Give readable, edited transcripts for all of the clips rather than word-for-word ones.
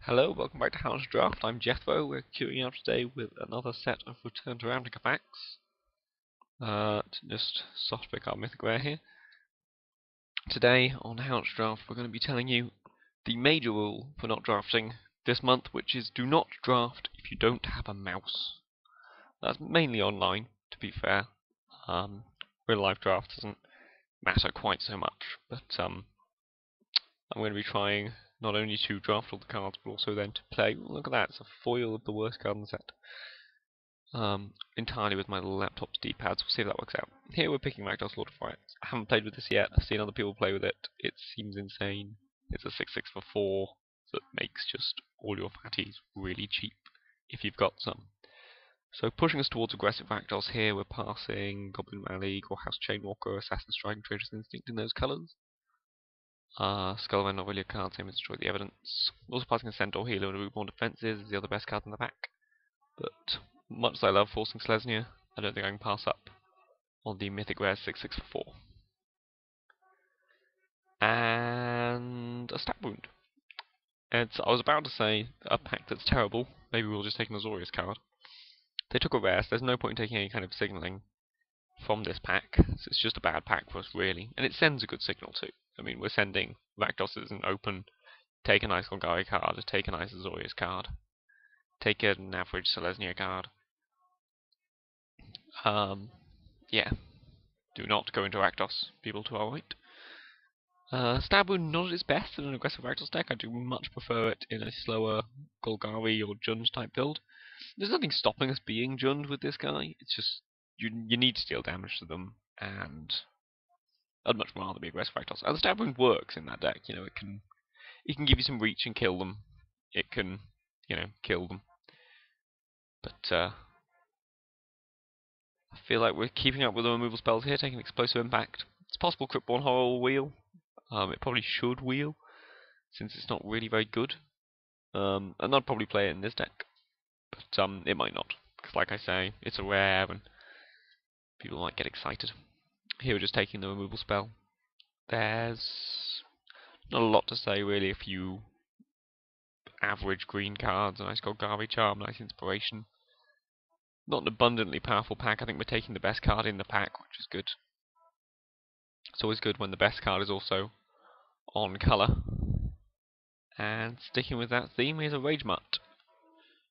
Hello, welcome back to RtR. I'm Jethro. We're queuing up today with another set of Return to Ravnica packs. Just soft pick our Mythic Rare here. Today on RtR, we're going to be telling you the major rule for not drafting this month, which is do not draft if you don't have a mouse. That's mainly online, to be fair. Real life draft doesn't matter quite so much, but I'm going to be trying not only to draft all the cards, but also then to play. Look at that, it's a foil of the worst card in the set. Entirely with my laptop's D-pads. We'll see if that works out. Here we're picking Ragdoll's Lord of Riots. I haven't played with this yet. I've seen other people play with it. It seems insane. It's a 6/6 for 4 that makes just all your fatties really cheap if you've got some. So pushing us towards aggressive Ragdolls here, we're passing Goblin Rally, Gorehouse Chainwalker, Assassin Strike, and Trader's Instinct in those colours. Skullman, not really a card, same as Destroy the Evidence. Also passing a Centaur Healer and Reborn Defences is the other best card in the pack. But much as I love forcing Selesnya, I don't think I can pass up on the Mythic Rare 6/6 for 4. And a Stab Wound. I was about to say a pack that's terrible, maybe we'll just take an Azorius card. They took a rare, so there's no point in taking any kind of signalling from this pack, so it's just a bad pack for us really, and it sends a good signal too. I mean, we're sending Rakdos as an open, take a nice Golgari card, take a nice Azorius card, take an average Selesnya card. Yeah, do not go into Rakdos, people to our right. Stab Wound not at its best in an aggressive Rakdos deck. I do much prefer it in a slower Golgari or Jund type build. There's nothing stopping us being Jund with this guy, it's just you need to deal damage to them, and I'd much rather be aggressive Rakdos. And the Stab Wound works in that deck, you know, it can give you some reach and kill them. It can, kill them. But I feel like we're keeping up with the removal spells here, taking Explosive Impact. It's possible Cryptborn Horror will wheel. It probably should wheel, since it's not really very good. And I'd probably play it in this deck. But it might not, because like I say, it's a rare and people might get excited. Here we're just taking the removal spell. There's not a lot to say really. A few average green cards, a nice Golgari Charm, nice Inspiration. Not an abundantly powerful pack. I think we're taking the best card in the pack, which is good. It's always good when the best card is also on colour. And sticking with that theme is a Rage Mutt.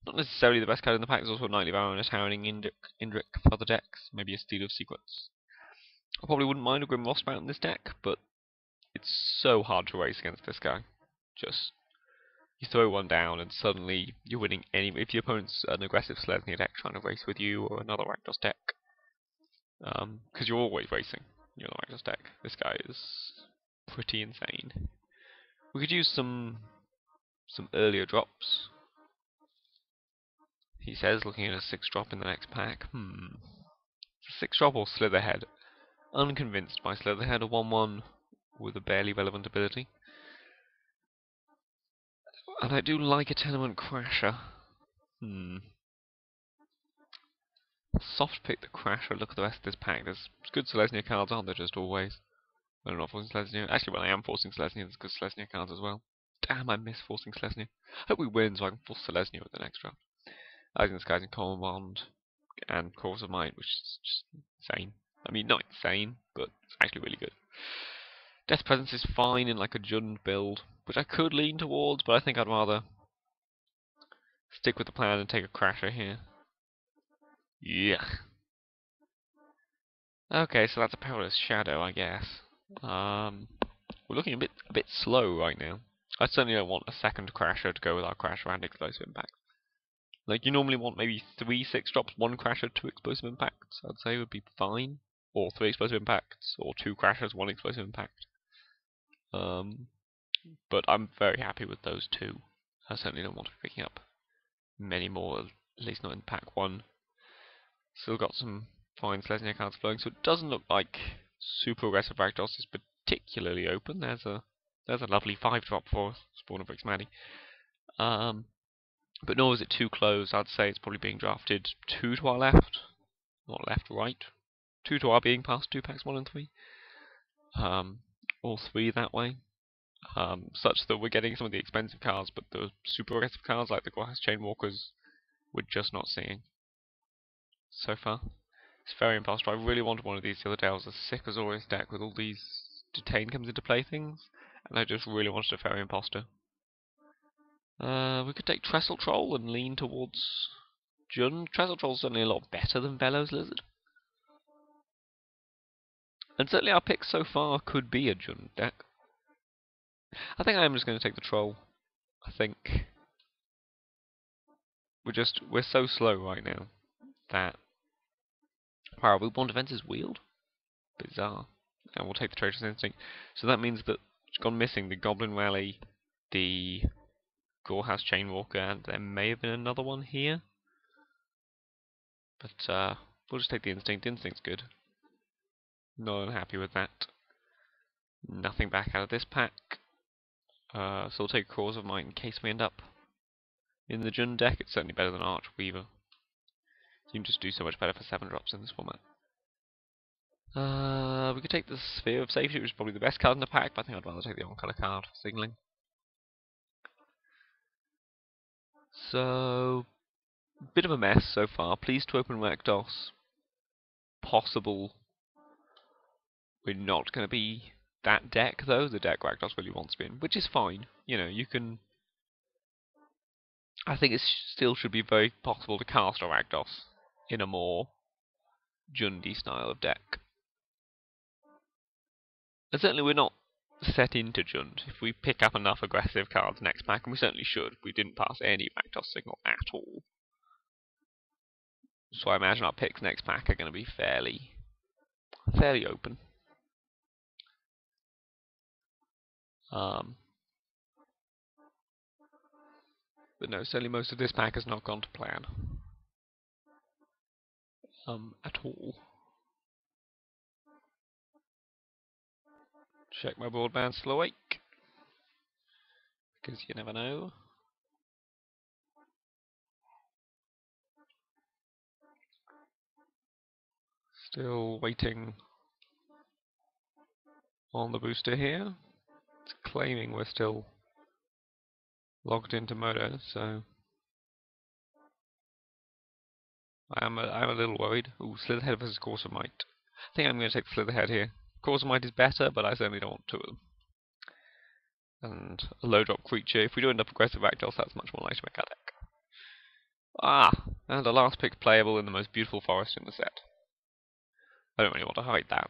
Not necessarily the best card in the pack, there's also a Nightly Vow and a Towering Indrik for other decks, maybe a Steal of Secrets. I probably wouldn't mind a Grim Frostbound in this deck, but it's so hard to race against this guy. Just, you throw one down and suddenly you're winning if your opponent's an aggressive Selesnya deck trying to race with you, or another Rakdos deck. Because you're always racing, you're the Rakdos deck. This guy is pretty insane. We could use some earlier drops. He says, looking at a 6-drop in the next pack. It's a 6-drop or Slitherhead. Unconvinced by Slitherhead, a 1/1 with a barely relevant ability. And I do like a Tenement Crasher. Soft pick the Crasher, look at the rest of this pack. There's good Selesnya cards, aren't there, just always? When I'm not forcing Selesnya. Actually, when I am forcing Selesnya, there's good Selesnya cards as well. Damn, I miss forcing Selesnya. Hope we win so I can force Selesnya with the next draft. Rising Skies and Common Bond and Chorus of Might, which is just insane. I mean, not insane, but it's actually really good. Death Presence is fine in like a Jund build, which I could lean towards, but I think I'd rather stick with the plan and take a Crasher here. Yeah. Okay, so that's a Perilous Shadow, I guess. We're looking a bit slow right now. I certainly don't want a second Crasher to go with our Crasher and Explosive Impact. Like, you normally want maybe 3 6-drops, 1 Crasher, 2 Explosive Impacts, I'd say would be fine. Or 3 Explosive Impacts, or 2 Crashers, 1 Explosive Impact. But I'm very happy with those 2. I certainly don't want to be picking up many more, at least not in pack 1. Still got some fine Selesnya cards flowing, so it doesn't look like super aggressive Rakdos is particularly open. There's a lovely 5-drop for Spawn of Maddie. But nor is it too close. I'd say it's probably being drafted 2 to our left, not left, right. 2 to our being past 2 packs 1 and 3. Or 3 that way. such that we're getting some of the expensive cards, but the super aggressive cards like the Glass Chainwalkers, we're just not seeing so far. It's very imposter. I really wanted one of these the other day. I was a sick Azorius deck with all these Detain comes into play things, and I just really wanted a Fairy Imposter. We could take Trestle Troll and lean towards Jund. Trestle Troll's certainly a lot better than Velo's Lizard. And certainly our pick so far could be a Jund deck. I think I am just going to take the Troll. I think we're so slow right now that our Woodborn Defense is wheeled. Bizarre. And we'll take the Traitorous Instinct. So that means that it's gone missing the Goblin Rally, the Gorehouse Chainwalker, and there may have been another one here. But we'll just take the Instinct. Instinct's good. Not unhappy with that. Nothing back out of this pack. So we'll take Cause of Might in case we end up in the Jund deck. It's certainly better than Archweaver. You can just do so much better for 7-drops in this format. We could take the Sphere of Safety, which is probably the best card in the pack, but I think I'd rather take the on-color card for signaling. So, bit of a mess so far. Pleased to open Rakdos. Possible we're not going to be that deck, though. The deck Rakdos really wants to be in, which is fine. You know, you can... I think it still should be very possible to cast a Rakdos in a more Jundy style of deck. And certainly we're not set into Jund. If we pick up enough aggressive cards next pack, and we certainly should, we didn't pass any Rakdos signal at all. So I imagine our picks next pack are going to be fairly open. But no, certainly most of this pack has not gone to plan. At all. Check my broadband still awake. Because you never know. Still waiting on the booster here. It's claiming we're still logged into Modo, so I'm a little worried. Ooh, Slitherhead versus Course of Might. I think I'm going to take Slitherhead here. Course of Might is better, but I certainly don't want two of them. And a low drop creature. If we do end up aggressive Rakdos, that's much more likely to make our deck. And the last pick playable in the most beautiful forest in the set. I don't really want to hide that.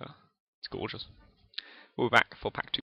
It's gorgeous. We'll be back for pack 2.